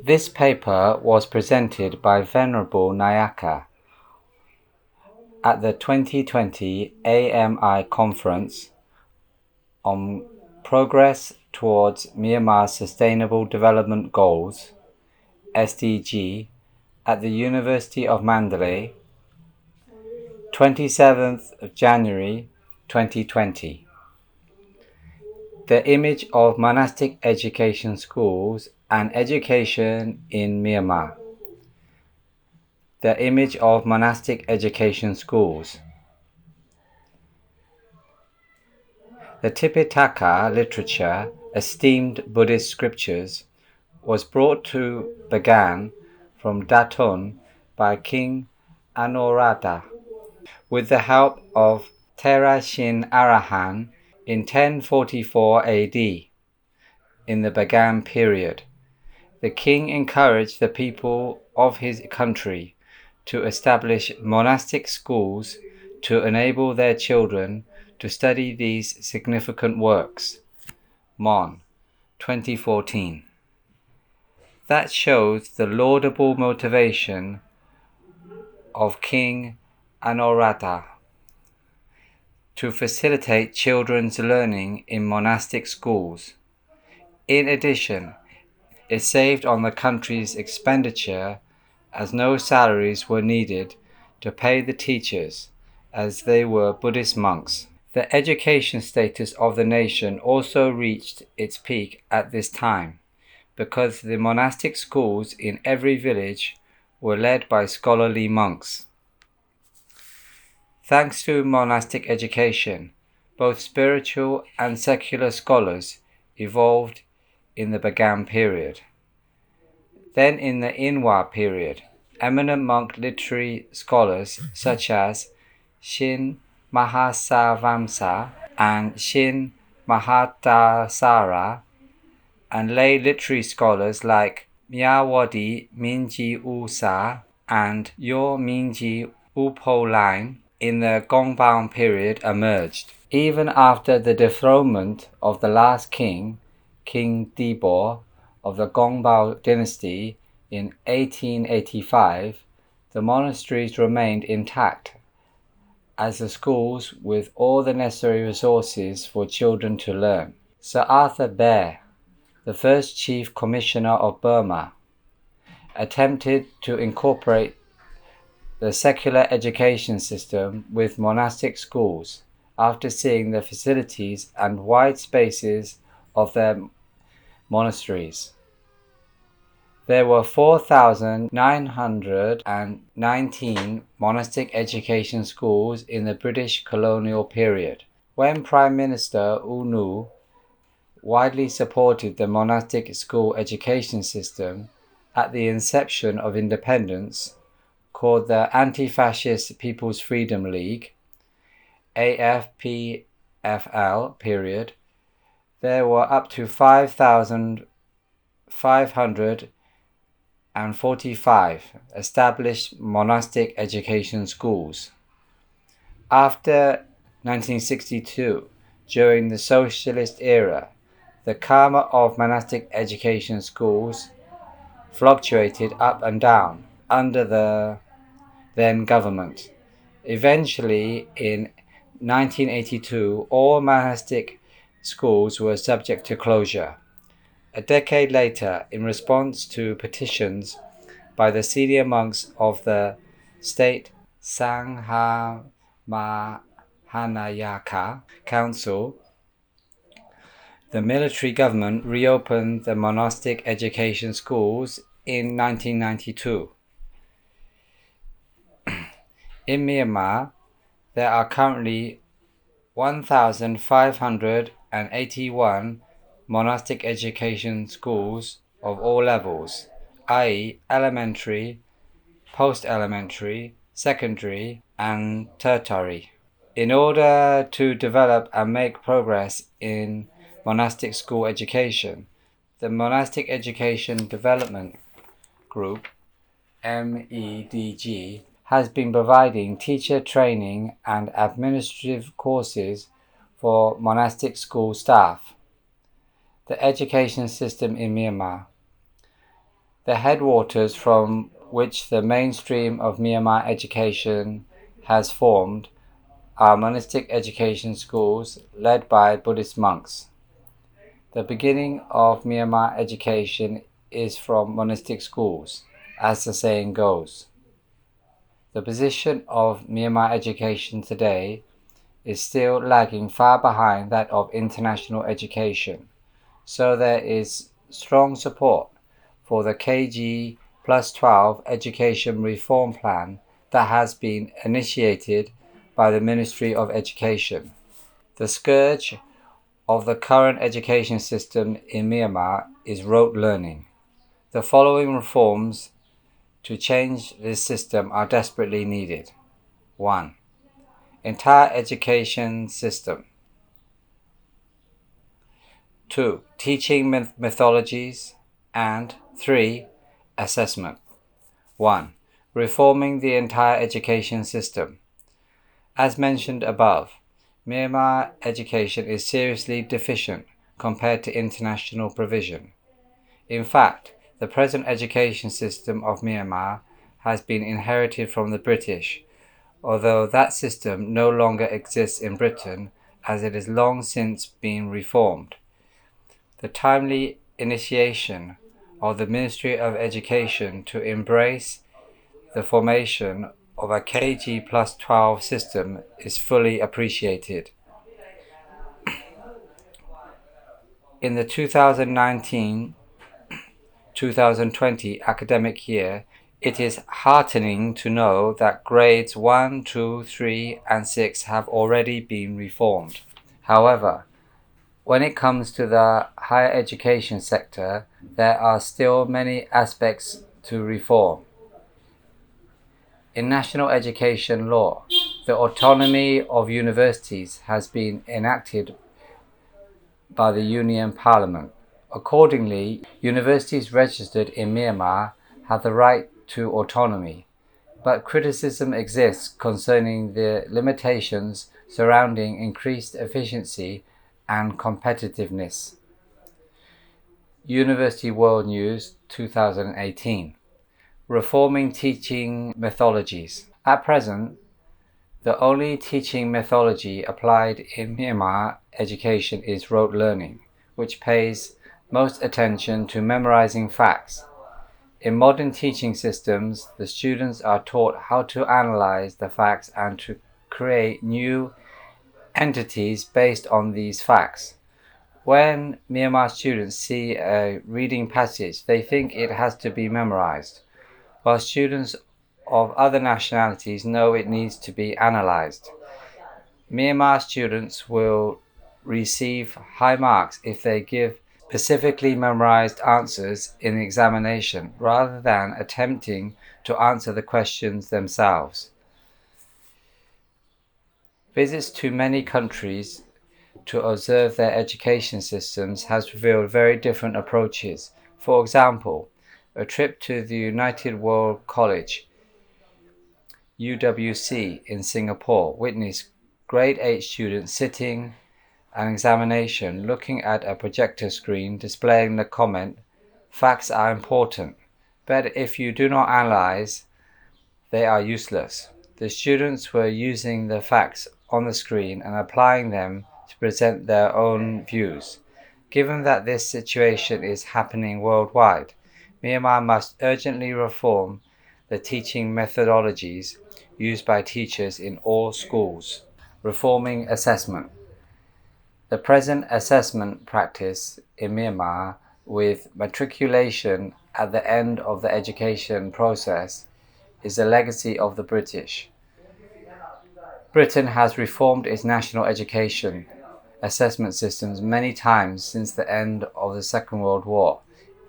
This paper was presented by Venerable Nayaka at the 2020 AMI Conference on Progress Towards Myanmar's Sustainable Development Goals, SDG, at the University of Mandalay, 27th of January 2020. The image of monastic education schools and education in Myanmar. The image of monastic education schools. The Tipitaka literature, esteemed Buddhist scriptures, was brought to Bagan from Datun by King Anuradha with the help of Terashin Arahan in 1044 AD. In the Bagan period, the king encouraged the people of his country to establish monastic schools to enable their children to study these significant works. Mon, 2014. That shows the laudable motivation of King Anuradha to facilitate children's learning in monastic schools. In addition, it saved on the country's expenditure as no salaries were needed to pay the teachers, as they were Buddhist monks. The education status of the nation also reached its peak at this time, because the monastic schools in every village were led by scholarly monks. Thanks to monastic education, both spiritual and secular scholars evolved in the Bagan period. Then in the Inwa period, eminent monk literary scholars such as Shin Mahasavamsa and Shin Mahatasara, and lay literary scholars like Myawadi Minji Usa and Yor Minji Upoline in the Gongbao period emerged. Even after the dethronement of the last king, King Dibor of the Gongbao dynasty in 1885, the monasteries remained intact as the schools with all the necessary resources for children to learn. Sir Arthur Bear, the first Chief Commissioner of Burma, attempted to incorporate the secular education system with monastic schools after seeing the facilities and wide spaces of their monasteries. There were 4,919 monastic education schools in the British colonial period. When Prime Minister U Nu widely supported the monastic school education system at the inception of independence, called the Anti-Fascist People's Freedom League, AFPFL period, there were up to 5,545 established monastic education schools. After 1962, during the socialist era, the karma of monastic education schools fluctuated up and down under the then government. Eventually, in 1982, all monastic schools were subject to closure. A decade later, in response to petitions by the senior monks of the state Sangha Mahanayaka Council, the military government reopened the monastic education schools in 1992. In Myanmar, there are currently 1,581 monastic education schools of all levels, i.e. elementary, post-elementary, secondary, and tertiary. In order to develop and make progress in monastic school education, the Monastic Education Development Group, MEDG, has been providing teacher training and administrative courses for monastic school staff. The education system in Myanmar. The headwaters from which the mainstream of Myanmar education has formed are monastic education schools led by Buddhist monks. The beginning of Myanmar education is from monastic schools, as the saying goes. The position of Myanmar education today is still lagging far behind that of international education, so there is strong support for the KG plus 12 education reform plan that has been initiated by the Ministry of Education. The scourge of the current education system in Myanmar is rote learning. The following reforms to change this system are desperately needed. 1. Entire education system. 2. Teaching methodologies. And 3. Assessment. 1. Reforming the entire education system. As mentioned above, Myanmar education is seriously deficient compared to international provision. In fact, the present education system of Myanmar has been inherited from the British, although that system no longer exists in Britain as it has long since been reformed. The timely initiation of the Ministry of Education to embrace the formation of a KG plus 12 system is fully appreciated. In the 2019-2020 academic year, it is heartening to know that grades 1, 2, 3, and 6 have already been reformed. However, when it comes to the higher education sector, there are still many aspects to reform. In national education law, the autonomy of universities has been enacted by the Union Parliament. Accordingly, universities registered in Myanmar have the right to autonomy, but criticism exists concerning the limitations surrounding increased efficiency and competitiveness. University World News 2018. Reforming teaching methodologies. At present, the only teaching methodology applied in Myanmar education is rote learning, which pays most attention to memorizing facts. In modern teaching systems, the students are taught how to analyze the facts and to create new entities based on these facts. When Myanmar students see a reading passage, they think it has to be memorized, while students of other nationalities know it needs to be analyzed. Myanmar students will receive high marks if they give specifically memorized answers in the examination rather than attempting to answer the questions themselves. Visits to many countries to observe their education systems has revealed very different approaches. For example, a trip to the United World College UWC in Singapore witnessed grade 8 students sitting an examination looking at a projector screen displaying the comment, "Facts are important, but if you do not analyze, they are useless." The students were using the facts on the screen and applying them to present their own views. Given that this situation is happening worldwide, Myanmar must urgently reform the teaching methodologies used by teachers in all schools. Reforming assessment. The present assessment practice in Myanmar, with matriculation at the end of the education process, is a legacy of the British. Britain has reformed its national education assessment systems many times since the end of the Second World War.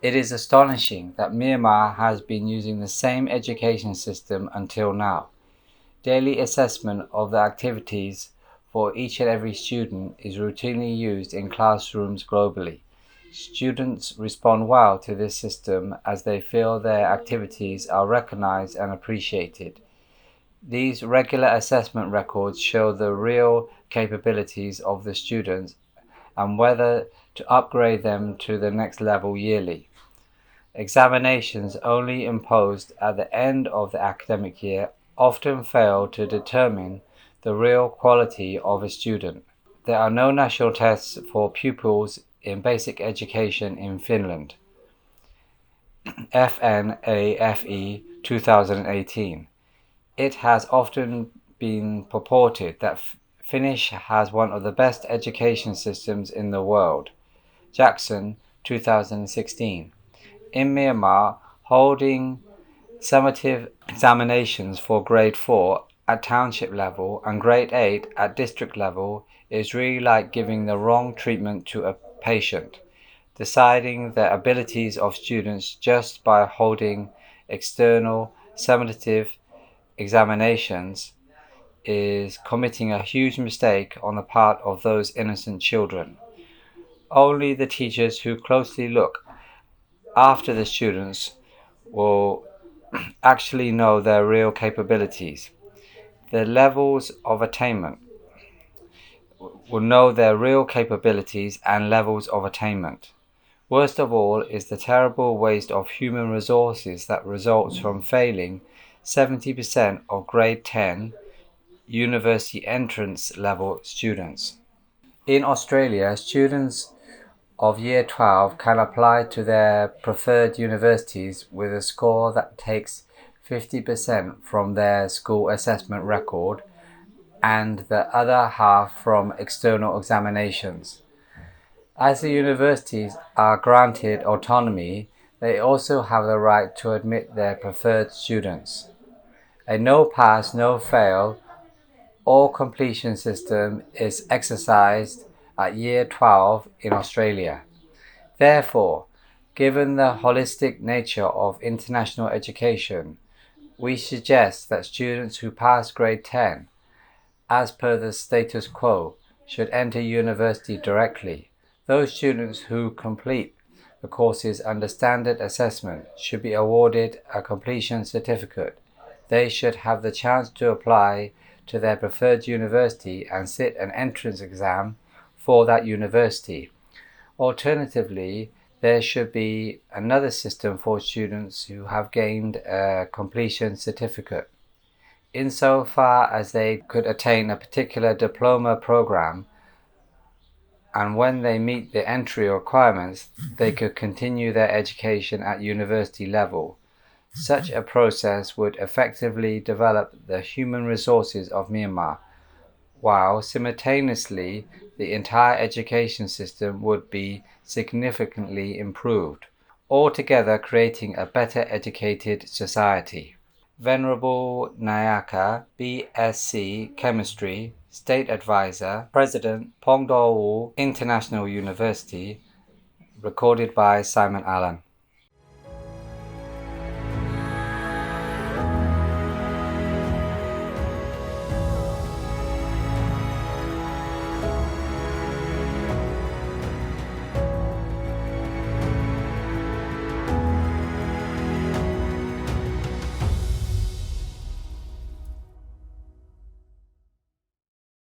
It is astonishing that Myanmar has been using the same education system until now. Daily assessment of the activities for each and every student is routinely used in classrooms globally. Students respond well to this system as they feel their activities are recognized and appreciated. These regular assessment records show the real capabilities of the students and whether to upgrade them to the next level yearly. Examinations only imposed at the end of the academic year often fail to determine the real quality of a student. There are no national tests for pupils in basic education in Finland. FNAFE 2018. It has often been purported that Finnish has one of the best education systems in the world. Jackson 2016. In Myanmar, holding summative examinations for grade 4 at township level and grade 8 at district level is really like giving the wrong treatment to a patient. Deciding the abilities of students just by holding external summative examinations is committing a huge mistake on the part of those innocent children. Only the teachers who closely look after the students will actually know their real capabilities. The levels of attainment will know their real capabilities and levels of attainment. Worst of all is the terrible waste of human resources that results from failing 70% of grade 10 university entrance level students. In Australia, students of Year 12 can apply to their preferred universities with a score that takes 50% from their school assessment record and the other half from external examinations. As the universities are granted autonomy, they also have the right to admit their preferred students. A no pass, no fail, or completion system is exercised at Year 12 in Australia. Therefore, given the holistic nature of international education, we suggest that students who pass grade 10, as per the status quo, should enter university directly. Those students who complete the courses under standard assessment should be awarded a completion certificate. They should have the chance to apply to their preferred university and sit an entrance exam for that university. Alternatively, there should be another system for students who have gained a completion certificate. Insofar as they could attain a particular diploma program, and when they meet the entry requirements, they could continue their education at university level. Such a process would effectively develop the human resources of Myanmar, while simultaneously the entire education system would be significantly improved, altogether creating a better educated society. Venerable Nayaka, BSc Chemistry, State Advisor, President, Pongdowu International University, recorded by Simon Allen.